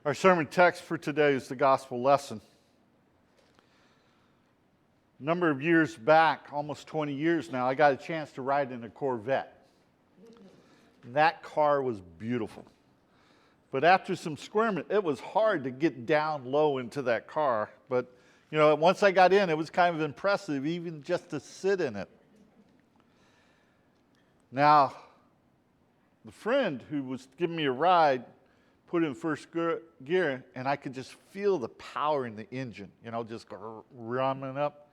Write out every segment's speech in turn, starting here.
Our sermon text for today is the gospel lesson. A number of years back, almost 20 years now, I got a chance to ride in a Corvette. That car was beautiful. But after some squirming, it was hard to get down low into that car. But, once I got in, it was kind of impressive, even just to sit in it. Now, the friend who was giving me a ride put in first gear, and I could just feel the power in the engine, just rumming up.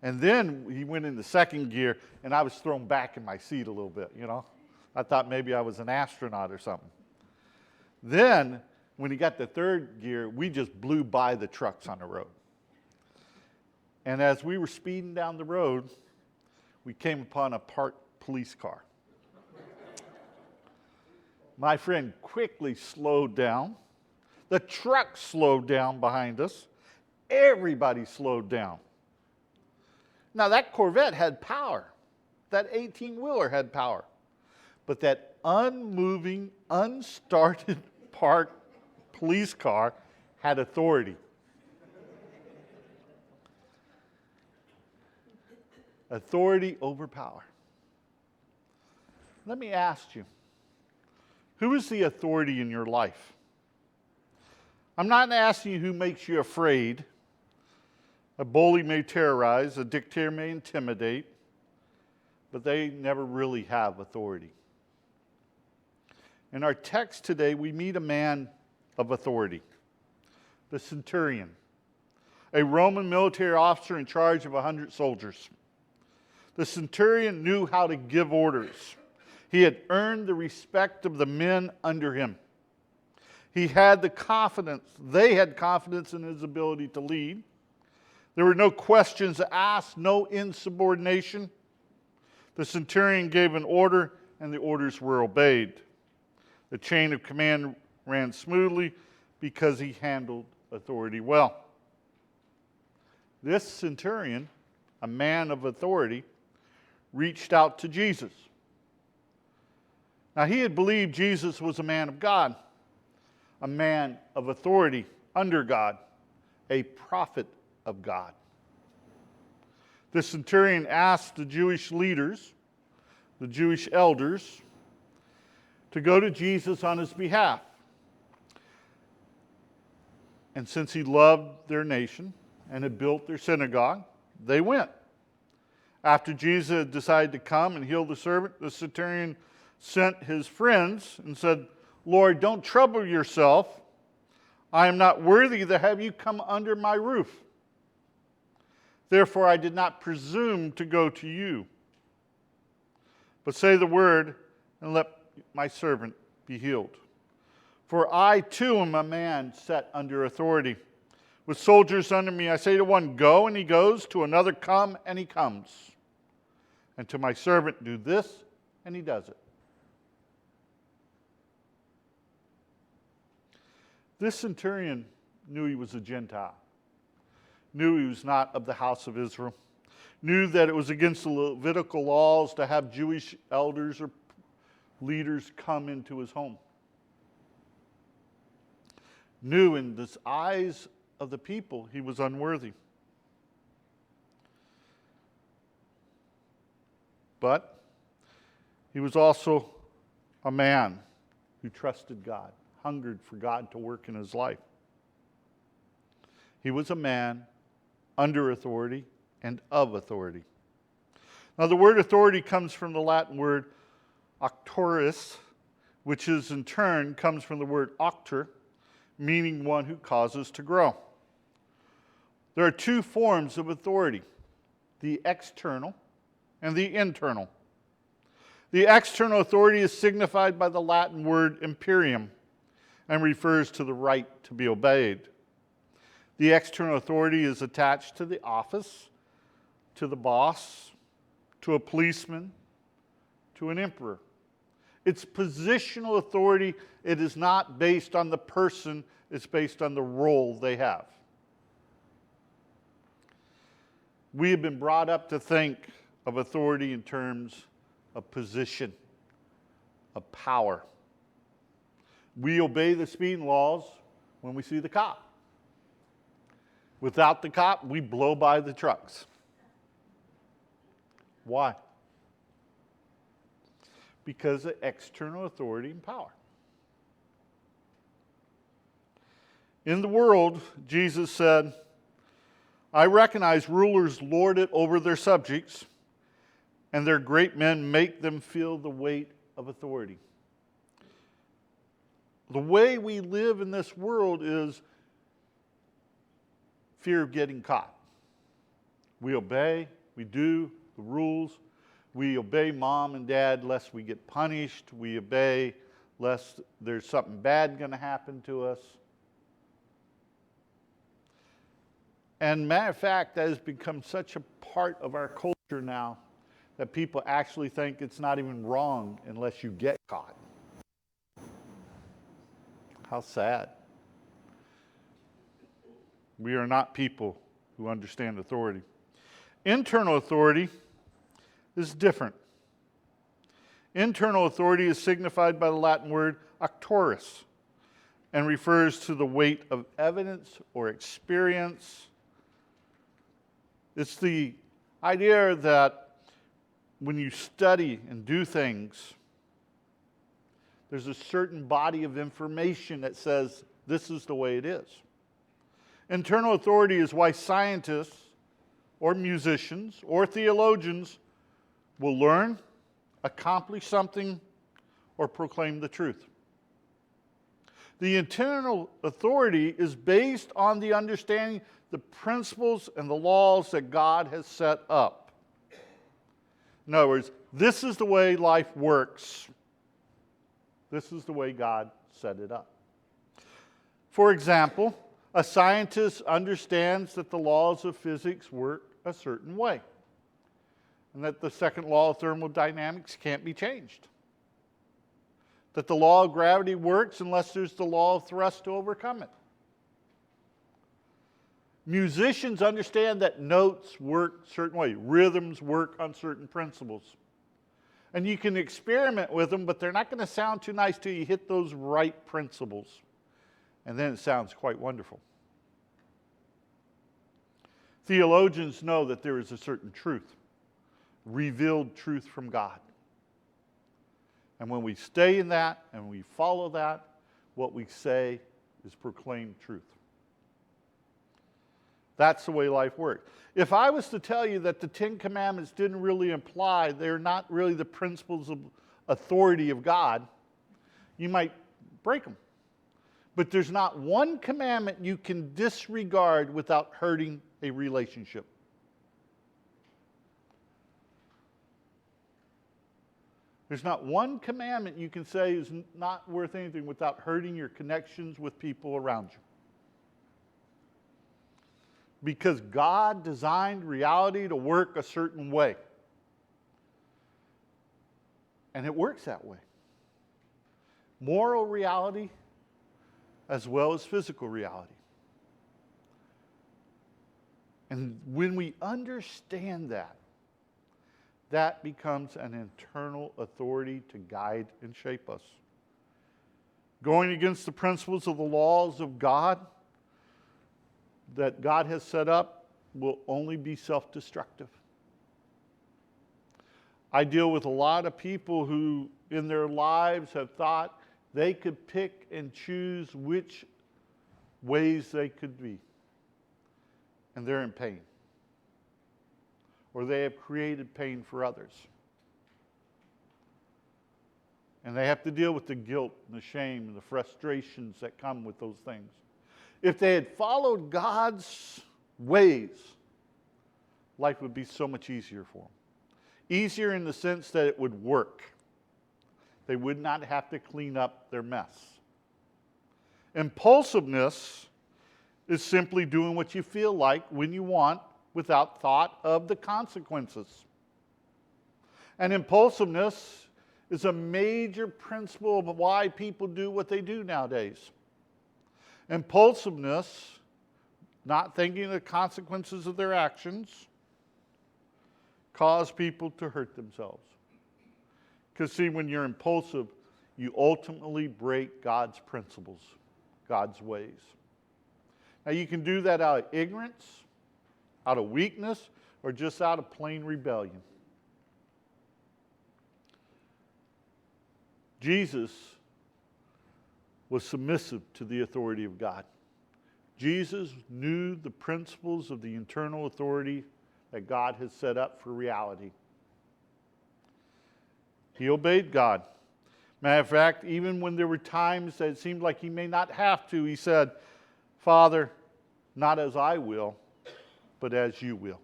And then he went into second gear, and I was thrown back in my seat a little bit, I thought maybe I was an astronaut or something. Then, when he got to third gear, we just blew by the trucks on the road. And as we were speeding down the road, we came upon a parked police car. My friend quickly slowed down. The truck slowed down behind us. Everybody slowed down. Now, that Corvette had power. That 18-wheeler had power. But that unmoving, unstarted, parked police car had authority. Authority over power. Let me ask you, who is the authority in your life? I'm not asking you who makes you afraid. A bully may terrorize, a dictator may intimidate, but they never really have authority. In our text today, we meet a man of authority, the centurion, a Roman military officer in charge of 100 soldiers. The centurion knew how to give orders. He had earned the respect of the men under him. He had the confidence, they had confidence in his ability to lead. There were no questions asked, no insubordination. The centurion gave an order, and the orders were obeyed. The chain of command ran smoothly because he handled authority well. This centurion, a man of authority, reached out to Jesus. Now, he had believed Jesus was a man of God, a man of authority under God, a prophet of God. The centurion asked the Jewish leaders, the Jewish elders, to go to Jesus on his behalf. And since he loved their nation and had built their synagogue, they went. After Jesus had decided to come and heal the servant, the centurion sent his friends and said, "Lord, don't trouble yourself. I am not worthy to have you come under my roof. Therefore, I did not presume to go to you. But say the word, and let my servant be healed. For I too am a man set under authority. With soldiers under me, I say to one, go, and he goes, to another, come, and he comes. And to my servant, do this, and he does it." This centurion knew he was a Gentile, knew he was not of the house of Israel, knew that it was against the Levitical laws to have Jewish elders or leaders come into his home. Knew in the eyes of the people he was unworthy. But he was also a man who trusted God, hungered for God to work in his life. He was a man under authority and of authority. Now, the word authority comes from the Latin word auctorius, which is in turn comes from the word auctor, meaning one who causes to grow. There are two forms of authority, the external and the internal. The external authority is signified by the Latin word imperium and refers to the right to be obeyed. The external authority is attached to the office, to the boss, to a policeman, to an emperor. It's positional authority. It is not based on the person, it's based on the role they have. We have been brought up to think of authority in terms of position, of power. We obey the speeding laws when we see the cop. Without the cop, we blow by the trucks. Why? Because of external authority and power. In the world, Jesus said, I recognize rulers lord it over their subjects, and their great men make them feel the weight of authority. The way we live in this world is fear of getting caught. We obey, we do the rules. We obey mom and dad lest we get punished. We obey lest there's something bad going to happen to us. And matter of fact, that has become such a part of our culture now that people actually think it's not even wrong unless you get caught. How sad. We are not people who understand authority. Internal authority is different. Internal authority is signified by the Latin word auctoris and refers to the weight of evidence or experience. It's the idea that when you study and do things, there's a certain body of information that says this is the way it is. Internal authority is why scientists or musicians or theologians will learn, accomplish something, or proclaim the truth. The internal authority is based on the understanding the principles and the laws that God has set up. In other words, this is the way life works. This is the way God set it up. For example, a scientist understands that the laws of physics work a certain way, and that the second law of thermodynamics can't be changed. That the law of gravity works unless there's the law of thrust to overcome it. Musicians understand that notes work a certain way, rhythms work on certain principles. And you can experiment with them, but they're not going to sound too nice till you hit those right principles. And then it sounds quite wonderful. Theologians know that there is a certain truth, revealed truth from God. And when we stay in that and we follow that, what we say is proclaimed truth. That's the way life works. If I was to tell you that the Ten Commandments didn't really imply, they're not really the principles of authority of God, you might break them. But there's not one commandment you can disregard without hurting a relationship. There's not one commandment you can say is not worth anything without hurting your connections with people around you. Because God designed reality to work a certain way. And it works that way. Moral reality as well as physical reality. And when we understand that, that becomes an internal authority to guide and shape us. Going against the principles of the laws of God that God has set up will only be self-destructive. I deal with a lot of people who in their lives have thought they could pick and choose which ways they could be. And they're in pain. Or they have created pain for others. And they have to deal with the guilt and the shame and the frustrations that come with those things. If they had followed God's ways, life would be so much easier for them. Easier in the sense that it would work. They would not have to clean up their mess. Impulsiveness is simply doing what you feel like when you want without thought of the consequences. And impulsiveness is a major principle of why people do what they do nowadays. Impulsiveness, not thinking of the consequences of their actions, cause people to hurt themselves. Because see, when you're impulsive, you ultimately break God's principles, God's ways. Now, you can do that out of ignorance, out of weakness, or just out of plain rebellion. Jesus was submissive to the authority of God. Jesus knew the principles of the eternal authority that God has set up for reality. He obeyed God. Matter of fact, even when there were times that it seemed like he may not have to, he said, Father, not as I will, but as you will.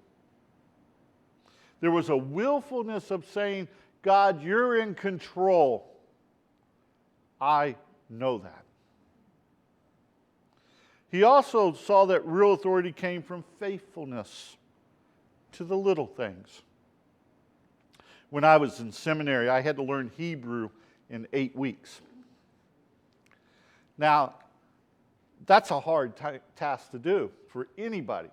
There was a willfulness of saying, God, you're in control. I know that. He also saw that real authority came from faithfulness to the little things. When I was in seminary, I had to learn Hebrew in 8 weeks. Now, that's a hard task to do for anybody.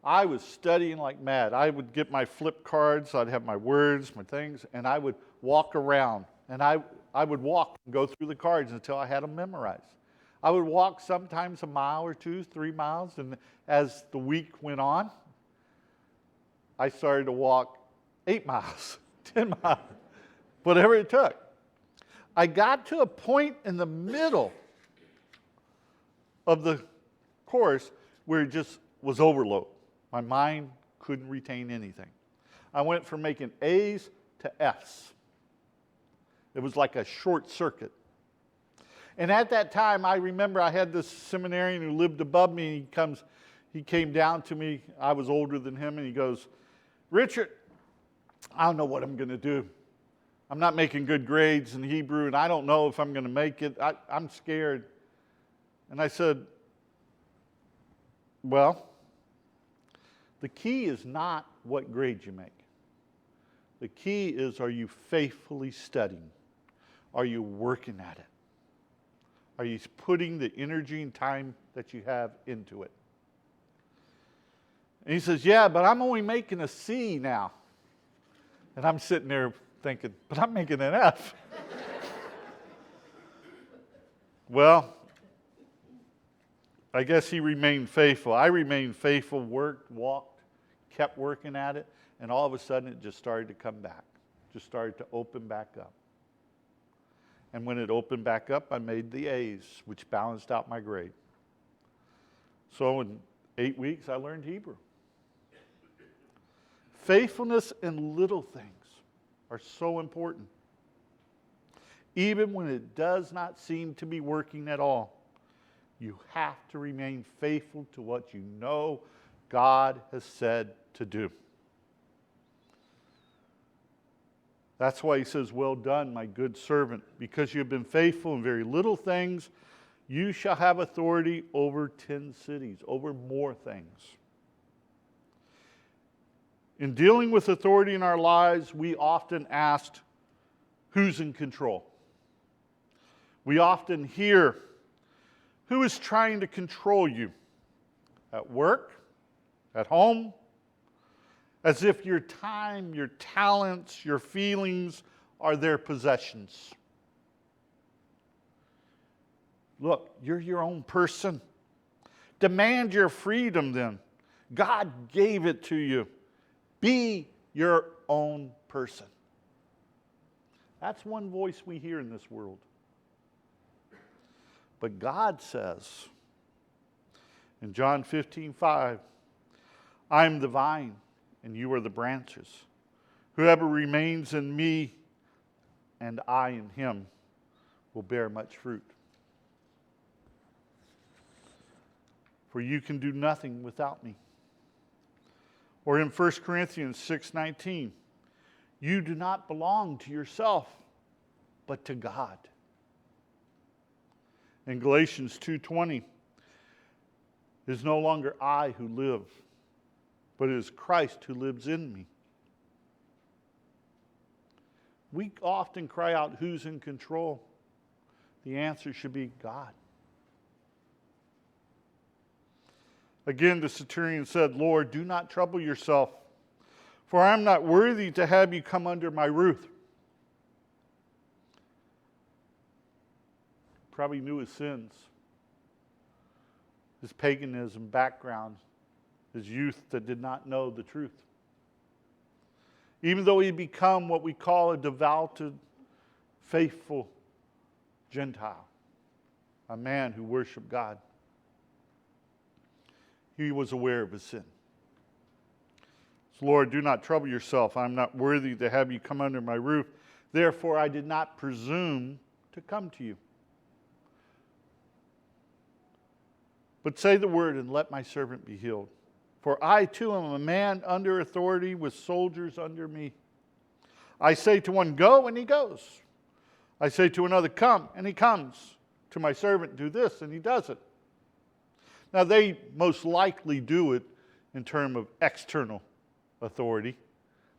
I was studying like mad. I would get my flip cards, I'd have my words, my things, and I would walk around. And I would walk and go through the cards until I had them memorized. I would walk sometimes a mile or 2, 3 miles, and as the week went on, I started to walk 8 miles, 10 miles, whatever it took. I got to a point in the middle of the course where it just was overload. My mind couldn't retain anything. I went from making A's to F's. It was like a short circuit. And at that time, I remember I had this seminarian who lived above me. He came down to me. I was older than him, and he goes, Richard, I don't know what I'm going to do. I'm not making good grades in Hebrew, and I don't know if I'm going to make it. I'm scared. And I said, well, the key is not what grade you make. The key is, are you faithfully studying? Are you working at it? Are you putting the energy and time that you have into it? And he says, yeah, but I'm only making a C now. And I'm sitting there thinking, but I'm making an F. Well, I guess he remained faithful. I remained faithful, worked, walked, kept working at it, and all of a sudden it just started to come back, just started to open back up. And when it opened back up, I made the A's, which balanced out my grade. So in 8 weeks, I learned Hebrew. Faithfulness in little things are so important. Even when it does not seem to be working at all, you have to remain faithful to what you know God has said to do. That's why he says, well done, my good servant. Because you have been faithful in very little things, you shall have authority over 10 cities, over more things. In dealing with authority in our lives, we often ask, who's in control? We often hear, who is trying to control you? At work? At home? As if your time, your talents, your feelings are their possessions. Look, you're your own person. Demand your freedom then. God gave it to you. Be your own person. That's one voice we hear in this world. But God says in John 15:5, I am the vine, and you are the branches. Whoever remains in me and I in him will bear much fruit. For you can do nothing without me. Or in 1 Corinthians 6:19, you do not belong to yourself, but to God. In Galatians 2:20, it is no longer I who live, but it is Christ who lives in me. We often cry out, who's in control? The answer should be God. Again, the centurion said, Lord, do not trouble yourself, for I am not worthy to have you come under my roof. Probably knew his sins. his paganism background, his youth that did not know the truth. Even though he had become what we call a devoted, faithful Gentile, a man who worshiped God, he was aware of his sin. So, Lord, do not trouble yourself. I'm not worthy to have you come under my roof. Therefore, I did not presume to come to you. But say the word and let my servant be healed. For I too am a man under authority with soldiers under me. I say to one, go, and he goes. I say to another, come, and he comes. To my servant, do this, and he does it. Now, they most likely do it in terms of external authority,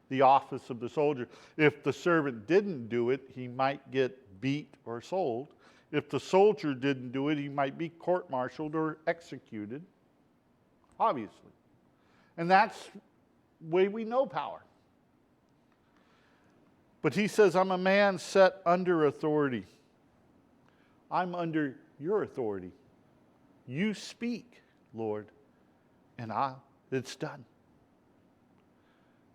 the office of the soldier. If the servant didn't do it, he might get beat or sold. If the soldier didn't do it, he might be court-martialed or executed, obviously. And that's the way we know power. But he says, I'm a man set under authority. I'm under your authority. You speak, Lord, and it's done.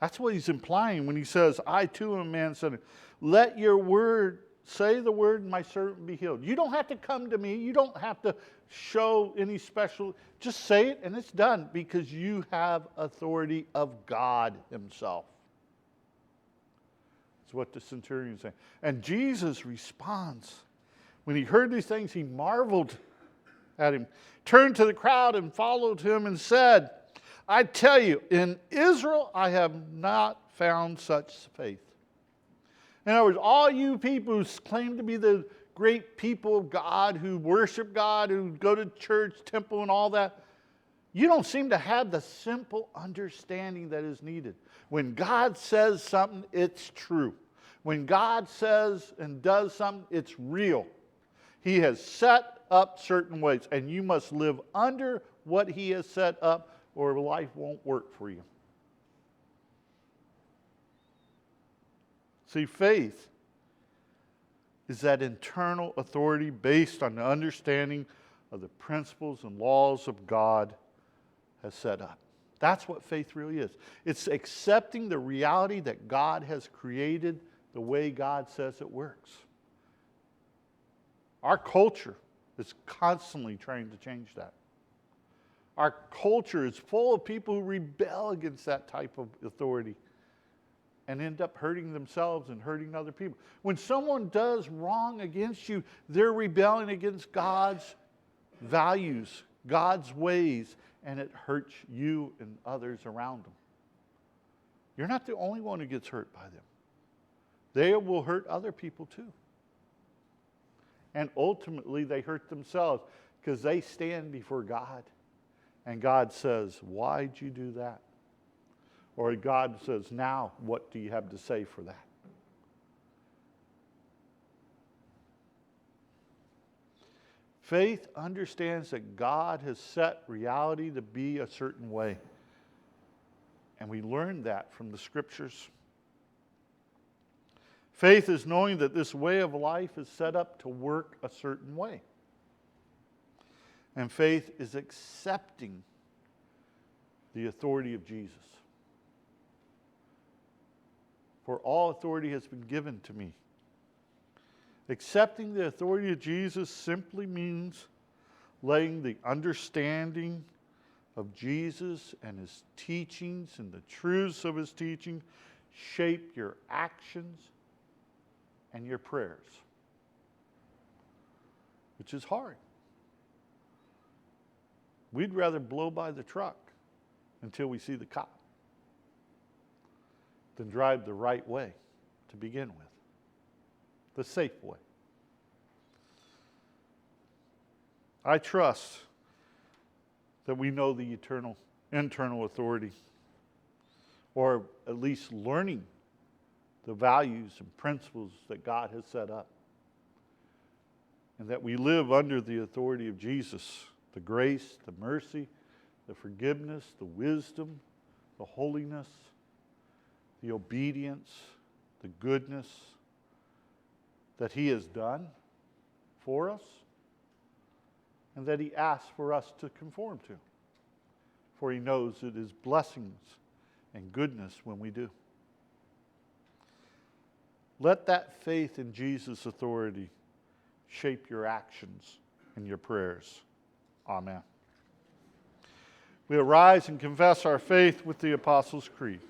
That's what he's implying when he says, I too am a man set. Let your word, say the word, and my servant be healed. You don't have to come to me. You don't have to show any special. Just say it and it's done because you have authority of God himself. That's what the centurion is saying. And Jesus responds. When he heard these things, he marveled at him, turned to the crowd and followed him and said, I tell you, in Israel I have not found such faith. In other words, all you people who claim to be the great people of God, who worship God, who go to church, temple, and all that, you don't seem to have the simple understanding that is needed. When God says something, it's true. When God says and does something, it's real. He has set up certain ways, and you must live under what he has set up, or life won't work for you. See, faith is that internal authority based on the understanding of the principles and laws of God has set up. That's what faith really is. It's accepting the reality that God has created the way God says it works. Our culture is constantly trying to change that. Our culture is full of people who rebel against that type of authority and end up hurting themselves and hurting other people. When someone does wrong against you, they're rebelling against God's values, God's ways, and it hurts you and others around them. You're not the only one who gets hurt by them. They will hurt other people too. And ultimately, they hurt themselves because they stand before God. And God says, why'd you do that? Or God says, now, what do you have to say for that? Faith understands that God has set reality to be a certain way. And we learn that from the Scriptures. Faith is knowing that this way of life is set up to work a certain way. And faith is accepting the authority of Jesus. For all authority has been given to me. Accepting the authority of Jesus simply means letting the understanding of Jesus and his teachings and the truths of his teaching shape your actions and your prayers, which is hard. We'd rather blow by the truck until we see the cop than drive the right way to begin with, the safe way. I trust that we know the internal authority, or at least learning the values and principles that God has set up, and that we live under the authority of Jesus, the grace, the mercy, the forgiveness, the wisdom, the holiness, the obedience, the goodness that he has done for us. and that he asks for us to conform to. For he knows it is blessings and goodness when we do. Let that faith in Jesus' authority shape your actions and your prayers. Amen. We arise and confess our faith with the Apostles' Creed.